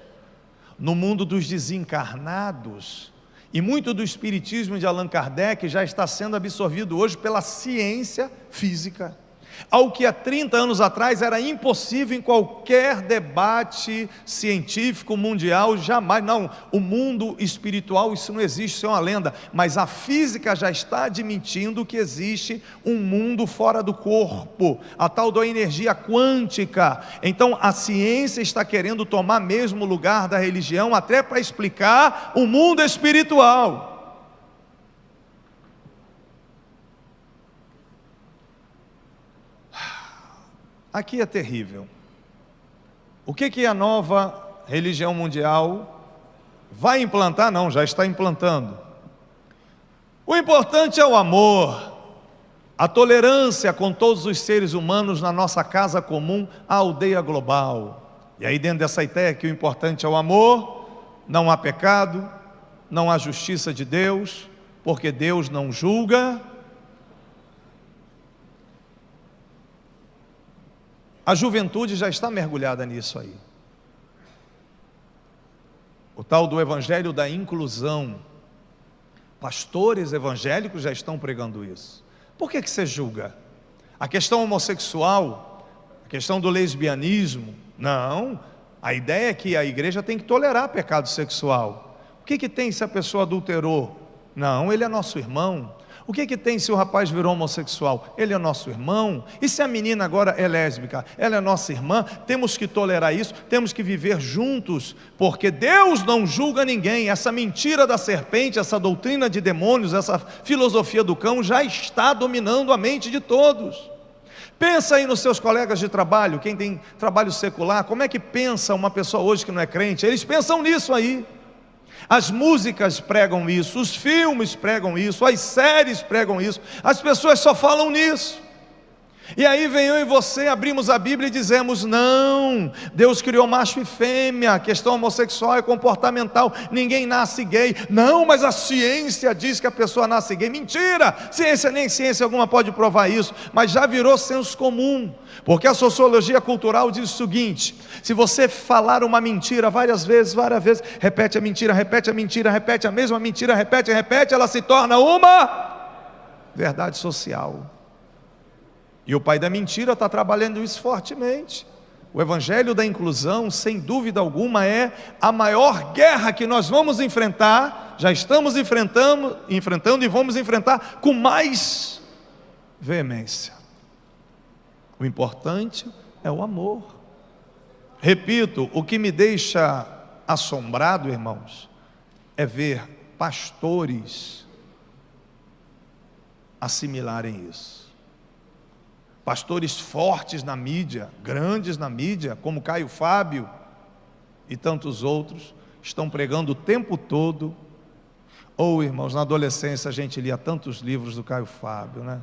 no mundo dos desencarnados, e muito do espiritismo de Allan Kardec já está sendo absorvido hoje pela ciência física, algo que há 30 anos atrás era impossível em qualquer debate científico mundial, jamais. Não, o mundo espiritual, isso não existe, isso é uma lenda, mas a física já está admitindo que existe um mundo fora do corpo, a tal da energia quântica. Então a ciência está querendo tomar mesmo o lugar da religião, até para explicar o mundo espiritual. Aqui é terrível. O que a nova religião mundial vai implantar? Não, já está implantando. O importante é o amor, a tolerância com todos os seres humanos na nossa casa comum, a aldeia global. E aí dentro dessa ideia que o importante é o amor, não há pecado, não há justiça de Deus, porque Deus não julga. A juventude já está mergulhada nisso aí. O tal do evangelho da inclusão. Pastores evangélicos já estão pregando isso. Por que você julga? A questão homossexual, a questão do lesbianismo, não. A ideia é que a igreja tem que tolerar pecado sexual. O que tem se a pessoa adulterou? Não, ele é nosso irmão. O que tem se o rapaz virou homossexual? Ele é nosso irmão. E se a menina agora é lésbica? Ela é nossa irmã. Temos que tolerar isso, temos que viver juntos, porque Deus não julga ninguém. Essa mentira da serpente, essa doutrina de demônios, essa filosofia do cão já está dominando a mente de todos. Pensa aí nos seus colegas de trabalho, quem tem trabalho secular, como é que pensa uma pessoa hoje que não é crente? Eles pensam nisso aí. As músicas pregam isso, os filmes pregam isso, as séries pregam isso, as pessoas só falam nisso. E aí vem eu e você, abrimos a Bíblia e dizemos: não, Deus criou macho e fêmea, a questão homossexual é comportamental, ninguém nasce gay. Não, mas a ciência diz que a pessoa nasce gay. Mentira, ciência nem ciência alguma pode provar isso, mas já virou senso comum, porque a sociologia cultural diz o seguinte: se você falar uma mentira várias vezes, repete a mentira, repete a mesma mentira, repete, ela se torna uma verdade social. E o pai da mentira está trabalhando isso fortemente. O evangelho da inclusão, sem dúvida alguma, é a maior guerra que nós vamos enfrentar, já estamos enfrentando e vamos enfrentar com mais veemência. O importante é o amor. Repito, o que me deixa assombrado, irmãos, é ver pastores assimilarem isso. Pastores fortes na mídia, grandes na mídia, como Caio Fábio e tantos outros, estão pregando o tempo todo. Irmãos, na adolescência a gente lia tantos livros do Caio Fábio, né?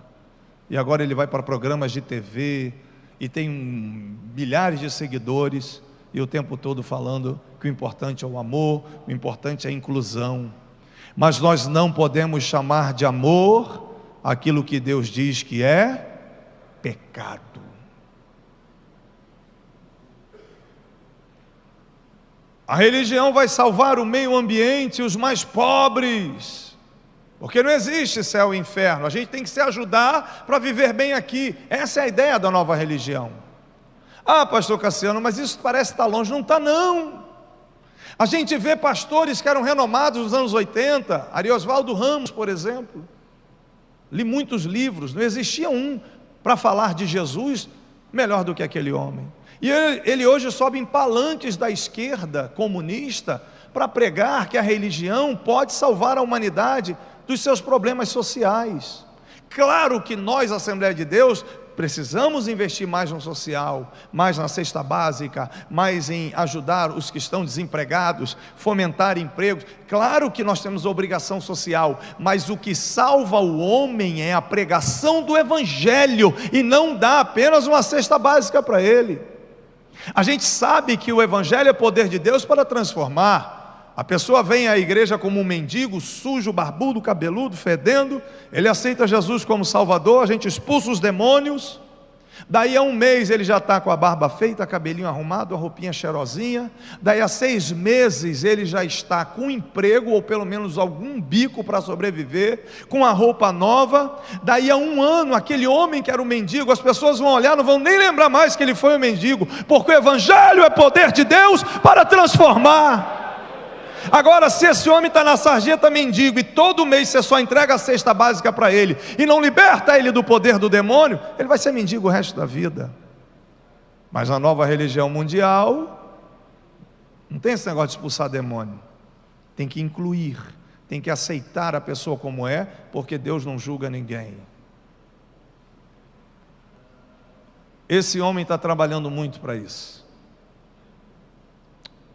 E agora ele vai para programas de TV e tem milhares de seguidores, e o tempo todo falando que o importante é o amor, o importante é a inclusão. Mas nós não podemos chamar de amor aquilo que Deus diz que é pecado. A religião vai salvar o meio ambiente e os mais pobres, porque não existe céu e inferno. A gente tem que se ajudar para viver bem aqui. Essa é a ideia da nova religião. Pastor Cassiano, mas isso parece estar longe. Não está, não. A gente vê pastores que eram renomados nos anos 80, Ariosvaldo Ramos, por exemplo. Li muitos livros, não existia um para falar de Jesus melhor do que aquele homem. E ele hoje sobe em palanques da esquerda comunista para pregar que a religião pode salvar a humanidade dos seus problemas sociais. Claro que nós, Assembleia de Deus, precisamos investir mais no social, mais na cesta básica, mais em ajudar os que estão desempregados, fomentar empregos. Claro que nós temos obrigação social, mas o que salva o homem é a pregação do Evangelho, e não dá apenas uma cesta básica para ele. A gente sabe que o Evangelho é poder de Deus para transformar. A pessoa vem à igreja como um mendigo, sujo, barbudo, cabeludo, fedendo. Ele aceita Jesus como Salvador, a gente expulsa os demônios. Daí a um mês ele já está com a barba feita, cabelinho arrumado, a roupinha cheirosinha. Daí a 6 meses ele já está com emprego, ou pelo menos algum bico para sobreviver, com a roupa nova. Daí a 1 ano, aquele homem que era um mendigo, as pessoas vão olhar, não vão nem lembrar mais que ele foi um mendigo, porque o evangelho é poder de Deus para transformar. Agora, se esse homem está na sarjeta mendigo e todo mês você só entrega a cesta básica para ele e não liberta ele do poder do demônio, ele vai ser mendigo o resto da vida. Mas na nova religião mundial não tem esse negócio de expulsar demônio. Tem que incluir, tem que aceitar a pessoa como é, porque Deus não julga ninguém. Esse homem está trabalhando muito para isso.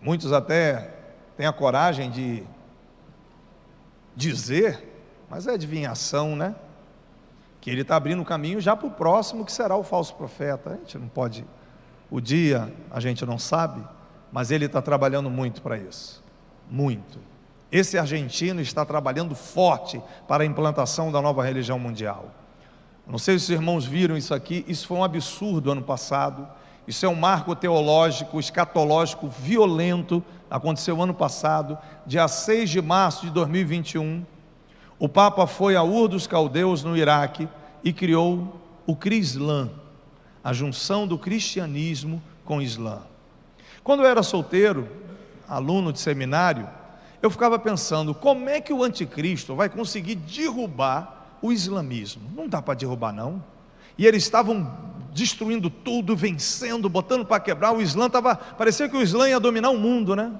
Muitos até tem a coragem de dizer, mas é adivinhação, né? Que ele está abrindo o caminho já para o próximo, que será o falso profeta. A gente não pode, o dia a gente não sabe, mas ele está trabalhando muito para isso, muito. Esse argentino está trabalhando forte para a implantação da nova religião mundial. Não sei se os irmãos viram isso aqui, isso foi um absurdo ano passado. Isso é um marco teológico, escatológico, violento. Aconteceu ano passado, dia 6 de março de 2021. O Papa foi a Ur dos Caldeus, no Iraque, e criou o Crislã, a junção do cristianismo com o Islã. Quando eu era solteiro, aluno de seminário, eu ficava pensando, como é que o anticristo vai conseguir derrubar o islamismo? Não dá para derrubar, não. E eles estavam destruindo tudo, vencendo, botando para quebrar. O Islã parecia que o Islã ia dominar o mundo, né?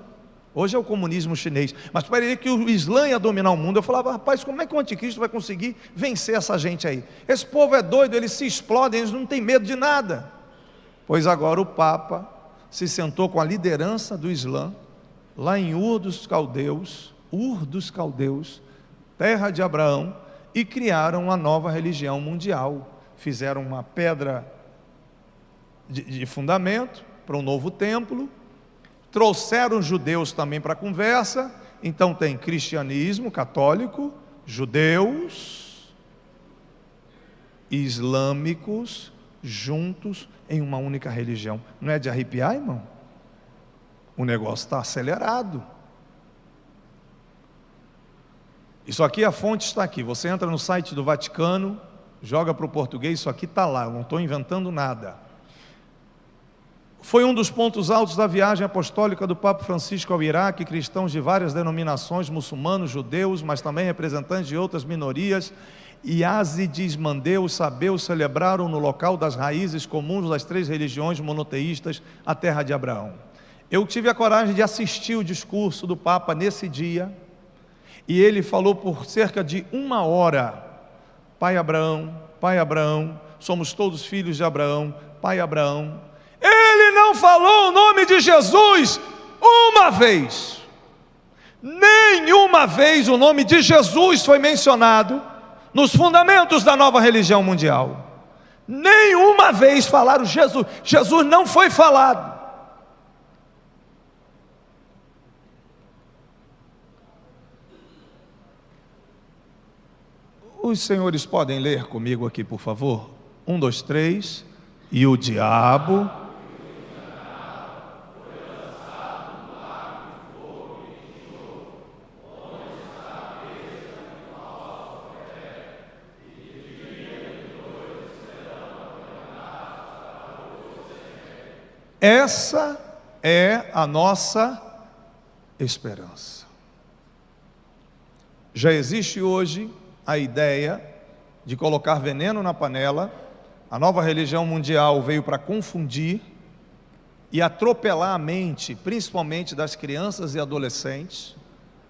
Hoje é o comunismo chinês, mas parecia que o Islã ia dominar o mundo. Eu falava, rapaz, como é que o anticristo vai conseguir vencer essa gente aí? Esse povo é doido, eles se explodem, eles não têm medo de nada. Pois agora o Papa se sentou com a liderança do Islã, lá em Ur dos Caldeus, terra de Abraão, e criaram uma nova religião mundial. Fizeram uma pedra de fundamento para um novo templo, trouxeram os judeus também para a conversa. Então tem cristianismo católico, judeus e islâmicos juntos em uma única religião. Não é de arrepiar, irmão? O negócio está acelerado. Isso aqui, a fonte está aqui. Você entra no site do Vaticano, joga para o português, isso aqui está lá, eu não estou inventando nada. Foi um dos pontos altos da viagem apostólica do Papa Francisco ao Iraque. Cristãos de várias denominações, muçulmanos, judeus, mas também representantes de outras minorias, Iázides, Mandeus, Sabeus, celebraram no local das raízes comuns das 3 religiões monoteístas a terra de Abraão. Eu tive a coragem de assistir o discurso do Papa nesse dia, e ele falou por cerca de 1 hora, Pai Abraão, somos todos filhos de Abraão, Pai Abraão. Ele não falou o nome de Jesus uma vez. Nenhuma vez o nome de Jesus foi mencionado nos fundamentos da nova religião mundial. Nenhuma vez falaram Jesus. Jesus não foi falado. Os senhores podem ler comigo aqui, por favor? 1, 2, 3. E o diabo essa é a nossa esperança. Já existe hoje a ideia de colocar veneno na panela. A nova religião mundial veio para confundir e atropelar a mente, principalmente das crianças e adolescentes.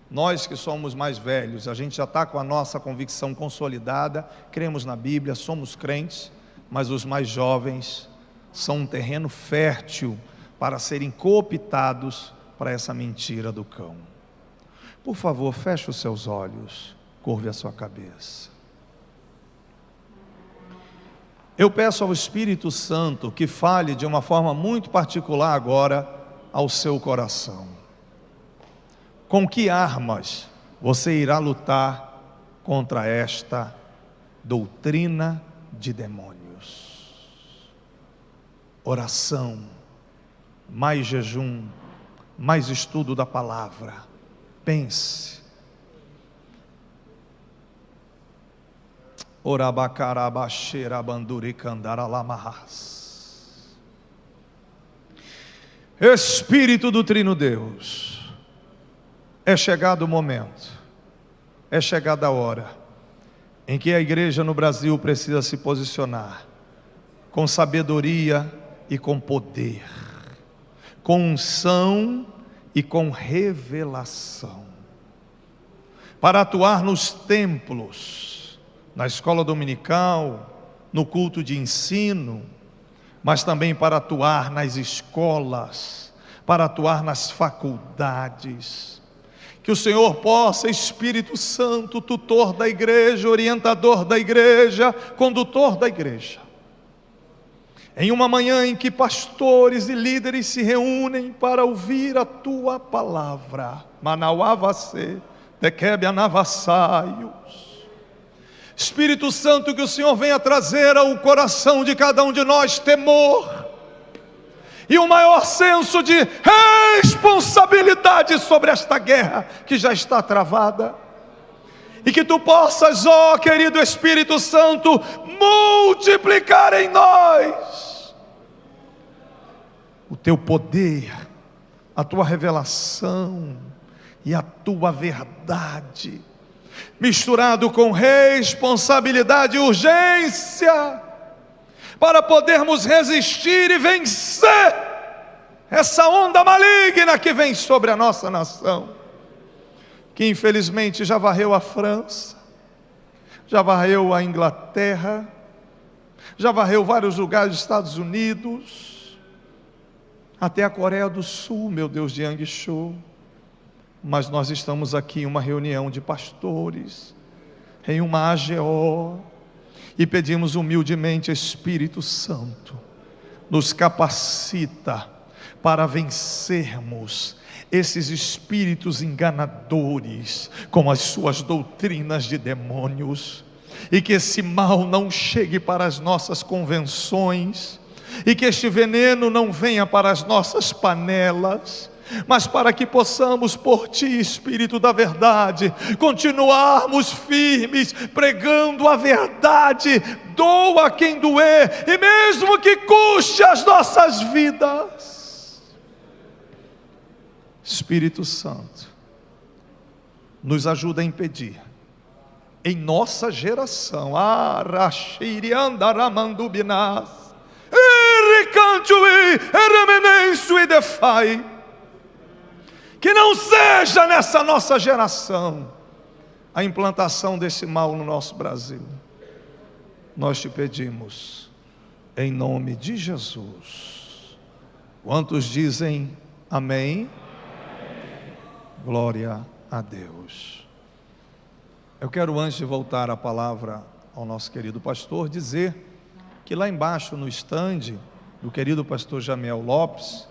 Nós que somos mais velhos, a gente já está com a nossa convicção consolidada, cremos na Bíblia, somos crentes, mas os mais jovens são um terreno fértil para serem cooptados para essa mentira do cão. Por favor, feche os seus olhos, curve a sua cabeça. Eu peço ao Espírito Santo que fale de uma forma muito particular agora ao seu coração. com que armas você irá lutar contra esta doutrina de demônios? Oração, mais jejum, mais estudo da palavra. Pense. Espírito do Trino Deus, é chegado o momento, é chegada a hora em que a igreja no Brasil precisa se posicionar com sabedoria e com poder, com unção e com revelação, para atuar nos templos, na escola dominical, no culto de ensino, mas também para atuar nas escolas, para atuar nas faculdades. Que o Senhor possa, Espírito Santo, tutor da igreja, orientador da igreja, condutor da igreja, em uma manhã em que pastores e líderes se reúnem para ouvir a tua palavra, Manauavase, Tequebe Anavassaios. Espírito Santo, que o Senhor venha trazer ao coração de cada um de nós temor e o maior senso de responsabilidade sobre esta guerra que já está travada. E que tu possas, ó querido Espírito Santo, multiplicar em nós o teu poder, a tua revelação e a tua verdade, misturado com responsabilidade e urgência, para podermos resistir e vencer essa onda maligna que vem sobre a nossa nação, que infelizmente já varreu a França, já varreu a Inglaterra, já varreu vários lugares dos Estados Unidos, até a Coreia do Sul, meu Deus, de Yangshu. Mas nós estamos aqui em uma reunião de pastores, em uma AGO, e pedimos humildemente: Espírito Santo, nos capacita para vencermos esses espíritos enganadores com as suas doutrinas de demônios, e que esse mal não chegue para as nossas convenções, e que este veneno não venha para as nossas panelas, mas para que possamos, por Ti, Espírito da verdade, continuarmos firmes, pregando a verdade, doa quem doer, e mesmo que custe as nossas vidas. Espírito Santo, nos ajuda a impedir, em nossa geração, que não seja nessa nossa geração a implantação desse mal no nosso Brasil. Nós te pedimos, em nome de Jesus. Quantos dizem amém? Glória a Deus. Eu quero, antes de voltar a palavra ao nosso querido pastor, dizer que lá embaixo no estande do querido pastor Jamiel Lopes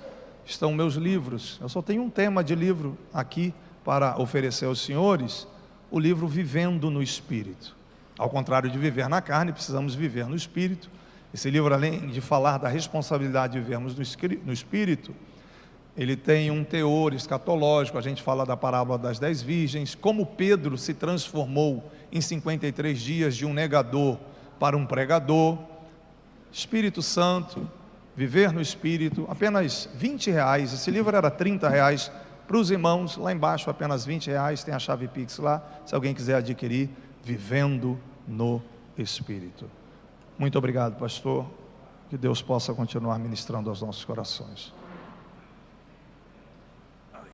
estão meus livros. Eu só tenho um tema de livro aqui para oferecer aos senhores: o livro Vivendo no Espírito. Ao contrário de viver na carne, precisamos viver no Espírito. Esse livro, além de falar da responsabilidade de vivermos no Espírito, ele tem um teor escatológico. A gente fala da parábola das 10 virgens, como Pedro se transformou em 53 dias de um negador para um pregador. Espírito Santo, viver no Espírito, apenas R$20. Esse livro era R$30 para os irmãos. Lá embaixo apenas R$20, tem a chave Pix lá, se alguém quiser adquirir. Vivendo no Espírito. Muito obrigado, pastor, que Deus possa continuar ministrando aos nossos corações.